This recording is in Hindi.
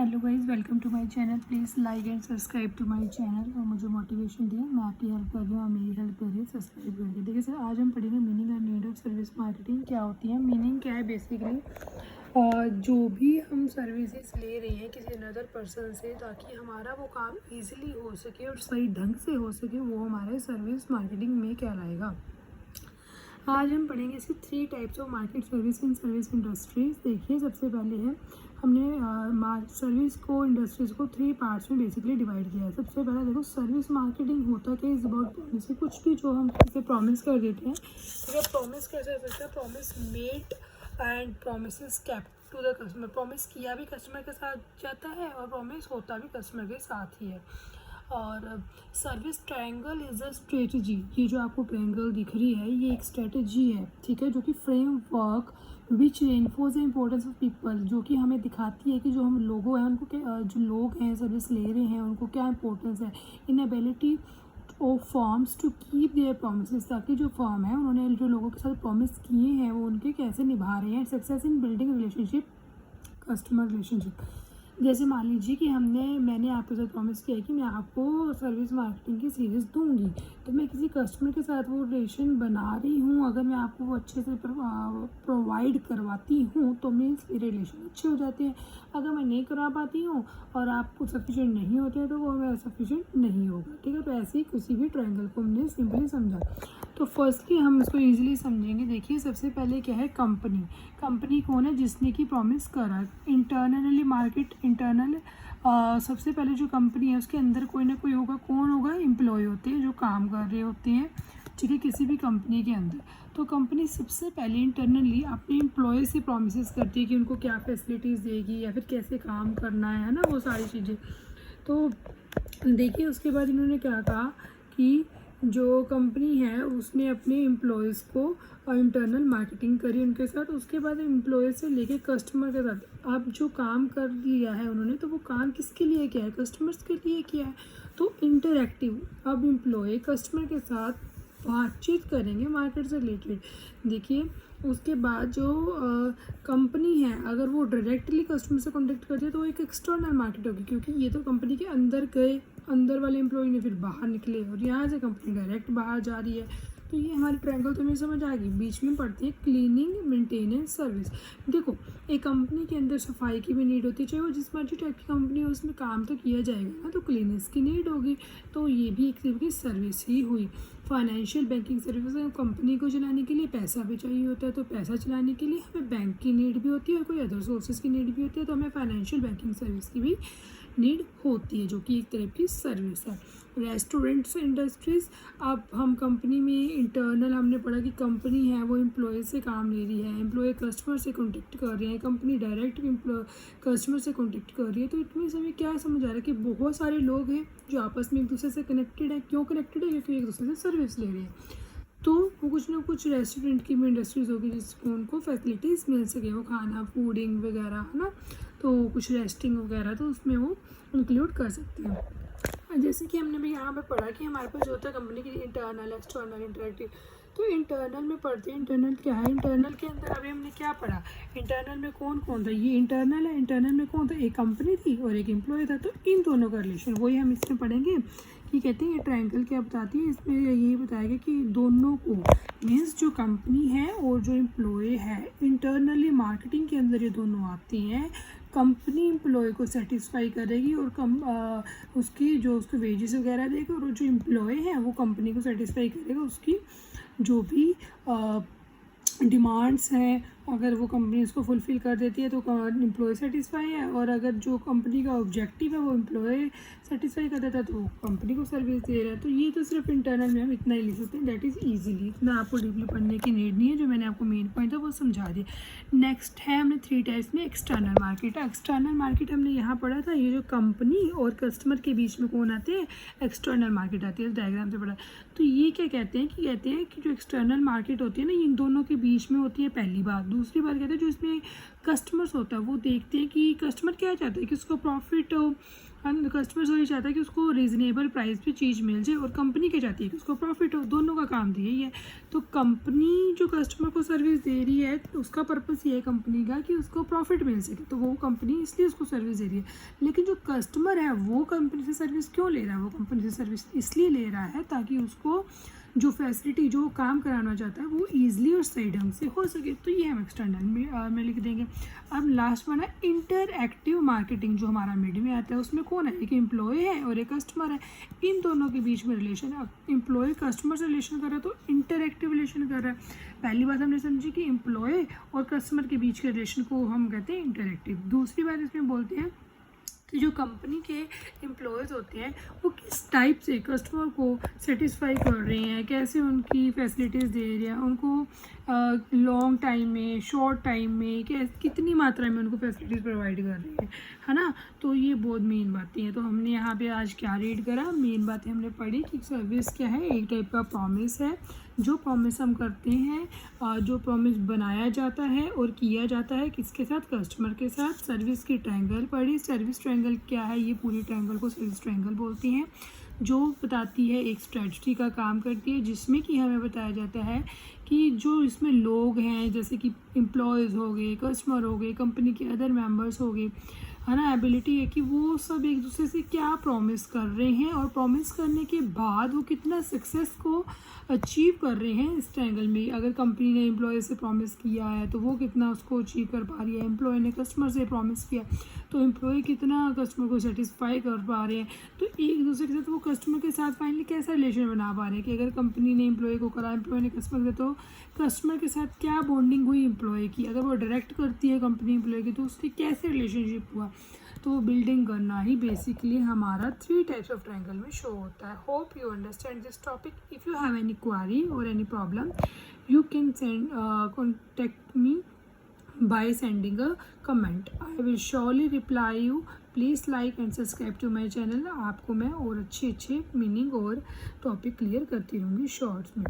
Hello guys, welcome to my channel. Please like and subscribe to my channel और मुझे मोटिवेशन दिए। मैं आपकी हेल्प कर रही हूँ, आप मेरी हेल्प कर रही है सब्सक्राइब करके। देखिए सर, आज हम पढ़ेंगे meaning and need of service marketing क्या होती है। मीनिंग क्या है बेसिकली, जो भी हम सर्विसेज ले रहे हैं किसी अनदर पर्सन से ताकि हमारा वो काम ईजिली हो सके और सही ढंग से हो सके, वो हमारे सर्विस मार्केटिंग में कहलाएगा। आज हम पढ़ेंगे इसकी 3 types of market service in service industries. देखिए, सबसे पहले है हमने सर्विस को इंडस्ट्रीज को 3 पार्ट्स में बेसिकली डिवाइड किया है। सबसे पहला देखो, सर्विस मार्केटिंग होता क्या, इज अबाउट प्रॉमिस। कुछ भी जो हम किसी से प्रॉमिस कर देते हैं, ठीक है। प्रॉमिस कैसे हो सकता है? Promise made and promise kept to the customer. Promise किया भी कस्टमर के साथ जाता है और प्रॉमिस होता भी कस्टमर के साथ ही है। और service triangle is a strategy. ये जो आपको ट्रायंगल दिख रही है, ये एक स्ट्रेटजी है, ठीक है, जो कि framework which reinforce the importance of people, जो कि हमें दिखाती है कि जो हम लोगों हैं उनको जो लोग हैं सर्विस ले रहे हैं उनको क्या इंपॉर्टेंस है। Inability of firms to keep their promise, ताकि जो फर्म है उन्होंने जो लोगों के साथ प्रॉमिस किए हैं वो उनके कैसे निभा रहे हैं। Success in building relationship, customer relationship. जैसे मान लीजिए कि मैंने आपके साथ प्रॉमिस किया है कि मैं आपको सर्विस मार्केटिंग की सीरीज़ दूंगी, तो मैं किसी कस्टमर के साथ वो रिलेशन बना रही हूँ। अगर मैं आपको वो अच्छे से प्रोवाइड करवाती हूँ तो मीन्स मेरे रिलेशन अच्छे हो जाते हैं। अगर मैं नहीं करा पाती हूँ और आपको सफिशेंट नहीं होते हैं तो वो हमें सफिशेंट नहीं होगा, ठीक है। तो ऐसे ही किसी भी ट्रायंगल को हमने सिंपली समझा। तो फर्स्टली हम इसको ईजिली समझेंगे। देखिए, सबसे पहले क्या है, कंपनी। कंपनी कौन है? जिसने की प्रॉमिस करा। इंटरनली मार्केट, इंटरनल सबसे पहले जो कंपनी है उसके अंदर कोई ना कोई होगा। कौन होगा? एम्प्लॉय होते हैं जो काम कर रहे होते हैं, ठीक है, किसी भी कंपनी के अंदर। तो कंपनी सबसे पहले इंटरनली अपने एम्प्लॉय से प्रॉमिसेस करती है कि उनको क्या फैसिलिटीज़ देगी या फिर कैसे काम करना है ना, वो सारी चीज़ें। तो देखिए, उसके बाद इन्होंने क्या कहा कि जो कंपनी है उसने अपने एम्प्लॉयज़ को इंटरनल मार्केटिंग करी उनके साथ। उसके बाद एम्प्लॉय से लेके कस्टमर के साथ अब जो काम कर लिया है उन्होंने, तो वो काम किसके लिए किया है? कस्टमर्स के लिए किया है। तो इंटरैक्टिव, अब एम्प्लॉय कस्टमर के साथ बातचीत करेंगे मार्केट से रिलेटेड। देखिए, उसके बाद जो कंपनी है अगर वो डायरेक्टली कस्टमर से कॉन्टेक्ट करती है तो एक एक्सटर्नल मार्केट होगी, क्योंकि ये तो कंपनी के अंदर गए, अंदर वाले एम्प्लॉय ने फिर बाहर निकले और यहाँ से कंपनी डायरेक्ट बाहर जा रही है। तो ये हमारी ट्रायंगल तो नहीं समझ आ गई। बीच में पड़ती है क्लीनिंग, मेंटेनेंस, सर्विस। देखो, एक कंपनी के अंदर सफाई की भी नीड होती है, चाहे वो जिस मर्जी टाइप की कंपनी हो उसमें काम तो किया जाएगा ना, तो क्लीनेस की नीड होगी। तो ये भी एक तरह की सर्विस ही हुई। फाइनेंशियल बैंकिंग सर्विस, कंपनी को चलाने के लिए पैसा भी चाहिए होता है, तो पैसा चलाने के लिए हमें बैंक की नीड भी होती है और कोई अदर सोर्सेज की नीड भी होती है, तो हमें फाइनेंशियल बैंकिंग सर्विस की भी नीड होती है, जो कि एक तरह की सर्विस है। रेस्टोरेंट्स इंडस्ट्रीज़, अब हम कंपनी में इंटरनल हमने पढ़ा कि कंपनी है वो एम्प्लॉय से काम ले रही है, एम्प्लॉय कस्टमर से कॉन्टेक्ट कर रहे हैं, कंपनी डायरेक्ट कस्टमर से कॉन्टेक्ट कर रही है। तो इतनी समय क्या समझ आ रहा है कि बहुत सारे लोग हैं जो आपस में एक दूसरे से कनेक्टेड है। क्यों कनेक्टेड है? क्योंकि एक दूसरे से सर्विस ले रहे हैं। तो वो कुछ ना कुछ रेस्टोरेंट की भी इंडस्ट्रीज़ होगी जिसको उनको फैसिलिटीज़ मिल सके, वो खाना फूडिंग वगैरह, है ना, तो कुछ रेस्टिंग वगैरह, तो उसमें वो इंक्लूड कर सकते हैं। जैसे कि हमने भी यहाँ पे पढ़ा कि हमारे पास जो होता है कंपनी की इंटरनल, एक्सटर्नल, इंटरेक्टिव। तो इंटरनल में पढ़ते हैं। इंटरनल क्या है? इंटरनल के अंदर अभी हमने क्या पढ़ा, इंटरनल में कौन कौन था? ये इंटरनल है। इंटरनल में कौन था? एक कंपनी थी और एक एम्प्लॉय था। तो इन दोनों का रिलेशन वही हम इसमें पढ़ेंगे कि कहते हैं ये ट्रायंगल क्या बताती है। इसमें यही बताएगा कि दोनों को, मीन्स जो कंपनी है और जो एम्प्लॉय है, इंटरनली मार्केटिंग के अंदर ये दोनों आती हैं। कंपनी एम्प्लॉय को सेटिस्फाई करेगी और उसकी जो उसको वेजेस वगैरह देगी, और जो एम्प्लॉय है वो कंपनी को सेटिस्फाई करेगा उसकी जो भी डिमांड्स हैं। अगर वो कंपनी उसको फुलफ़िल कर देती है तो एम्प्लॉय सेटिस्फाई है, और अगर जो कंपनी का ऑब्जेक्टिव है वो एम्प्लॉय सेटिस्फाई कर देता है तो कंपनी को सर्विस दे रहा है। तो ये तो सिर्फ इंटरनल में हम इतना ही लिख सकते हैं, दैट इज़ ईजिली। इतना आपको डीपली पढ़ने की नीड नहीं है, जो मैंने आपको मेन पॉइंट था वो समझा दिया। नेक्स्ट है हमने 3 टाइप्स में एक्सटर्नल मार्केट। एक्सटर्नल मार्केट हमने यहाँ पढ़ा था, ये जो कंपनी और कस्टमर के बीच में कौन आते हैं? एक्सटर्नल मार्केट आती है, डायग्राम से पढ़ा। तो ये क्या कहते हैं कि जो एक्सटर्नल मार्केट होती है ना, इन दोनों के बीच में होती है, पहली बात। दूसरी बात कहते हैं जो इसमें कस्टमर्स होता है वो देखते हैं कि कस्टमर क्या चाहता है कि उसको प्रॉफिट कस्टमर तो ये चाहता है कि उसको रीज़नेबल प्राइस पे चीज़ मिल जाए, और कंपनी क्या चाहती है कि उसको प्रॉफिट हो। दोनों का काम तो यही है। तो कंपनी जो कस्टमर को सर्विस दे रही है तो उसका पर्पस ये है कंपनी का कि उसको प्रॉफिट मिल सके, तो वो कंपनी इसलिए उसको सर्विस दे रही है। लेकिन जो कस्टमर है वो कंपनी से सर्विस क्यों ले रहा है? वो कंपनी से सर्विस इसलिए ले रहा है ताकि उसको जो फैसिलिटी, जो काम कराना चाहता है वो ईजिली और सही ढंग से हो सके। तो ये हम एक्सटर्नल में लिख देंगे। अब लास्ट वन है इंटरएक्टिव मार्केटिंग, जो हमारा मिड में आता है। उसमें कौन है? एक एम्प्लॉय है और एक कस्टमर है। इन दोनों के बीच में रिलेशन, अब एम्प्लॉय कस्टमर से रिलेशन कर रहा है तो इंटरएक्टिव रिलेशन कर रहा है। पहली बात हमने समझी कि एम्प्लॉय और कस्टमर के बीच के रिलेशन को हम कहते हैं इंटरएक्टिव। दूसरी बात इसमें बोलते हैं कि जो कंपनी के एम्प्लॉयज़ होते हैं वो किस टाइप से कस्टमर को सेटिस्फाई कर रहे हैं, कैसे उनकी फैसिलिटीज़ दे रहे हैं, उनको लॉन्ग टाइम में, शॉर्ट टाइम में, कितनी मात्रा में उनको फैसिलिटीज़ प्रोवाइड कर रही है ना। तो ये बहुत मेन बातें हैं। तो हमने यहाँ पे आज क्या रीड करा? मेन बातें हमने पढ़ी कि सर्विस क्या है, एक टाइप का प्रॉमिस है। जो प्रॉमिस हम करते हैं, जो प्रॉमिस बनाया जाता है और किया जाता है किसके साथ? कस्टमर के साथ। सर्विस की ट्रायंगल पढ़ी। सर्विस ट्रायंगल क्या है? ये पूरी ट्रायंगल को सर्विस ट्रायंगल बोलते हैं, जो बताती है, एक स्ट्रेटजी का काम करती है, जिसमें कि हमें बताया जाता है कि जो इसमें लोग हैं, जैसे कि एम्प्लॉयज़ हो गए, कस्टमर हो गए, कंपनी के अदर मेंबर्स हो गए, है ना, एबिलिटी है कि वो सब एक दूसरे से क्या प्रॉमिस कर रहे हैं और प्रॉमिस करने के बाद वो कितना सक्सेस को अचीव कर रहे हैं इस ट्रायंगल में। अगर कंपनी ने एम्प्लॉय से प्रॉमिस किया है तो वो कितना उसको अचीव कर पा रही है, एम्प्लॉय ने कस्टमर से प्रॉमिस किया तो एम्प्लॉय कितना कस्टमर को सेटिस्फाई कर पा रहे हैं। तो एक दूसरे के साथ वो कस्टमर के साथ फाइनली कैसा रिलेशन बना पा रहे हैं कि अगर कंपनी ने एम्प्लॉय को करा, एम्प्लॉय ने कस्टमर को, तो कस्टमर के साथ क्या बॉन्डिंग हुई एम्प्लॉय की। अगर वो डायरेक्ट करती है कंपनी एम्प्लॉय की तो उससे कैसे रिलेशनशिप हुआ। तो बिल्डिंग करना ही बेसिकली हमारा 3 टाइप्स ऑफ ट्रायंगल में शो होता है। Hope you understand this topic. If you have any query or any problem you can contact me by sending a comment. I will surely reply you. Please like and subscribe to my channel. आपको मैं और अच्छे मीनिंग और टॉपिक क्लियर करती रहूँगी शॉर्ट्स में।